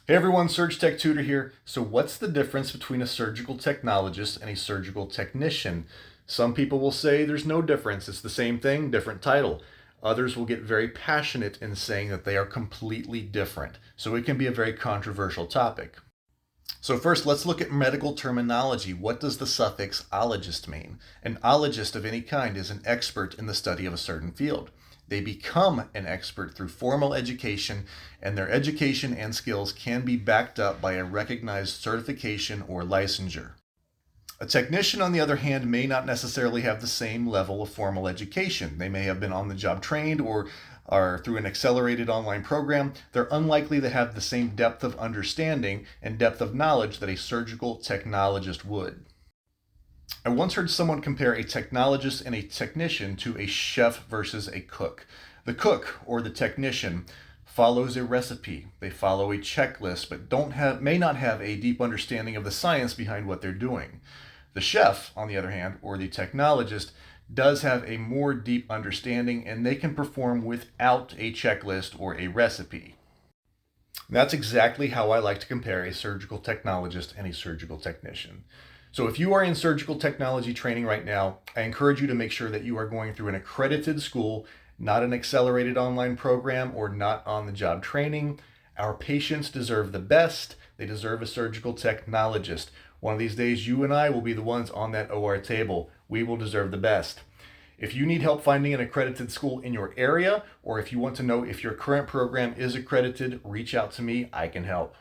Hey everyone, Surg Tech Tutor here. So what's the difference between a surgical technologist and a surgical technician? Some people will say there's no difference, it's the same thing, different title. Others will get very passionate in saying that they are completely different. So it can be a very controversial topic. So first, let's look at medical terminology. What does the suffix ologist mean? An ologist of any kind is an expert in the study of a certain field. They become an expert through formal education, and their education and skills can be backed up by a recognized certification or licensure. A technician, on the other hand, may not necessarily have the same level of formal education. They may have been on the job trained or are through an accelerated online program. They're unlikely to have the same depth of understanding and depth of knowledge that a surgical technologist would. I once heard someone compare a technologist and a technician to a chef versus a cook. The cook, or the technician, follows a recipe. They follow a checklist, but may not have a deep understanding of the science behind what they're doing. The chef, on the other hand, or the technologist, does have a more deep understanding and they can perform without a checklist or a recipe. That's exactly how I like to compare a surgical technologist and a surgical technician. So if you are in surgical technology training right now, I encourage you to make sure that you are going through an accredited school, not an accelerated online program or not on the job training. Our patients deserve the best. They deserve a surgical technologist. One of these days, you and I will be the ones on that OR table. We will deserve the best. If you need help finding an accredited school in your area, or if you want to know if your current program is accredited, reach out to me. I can help.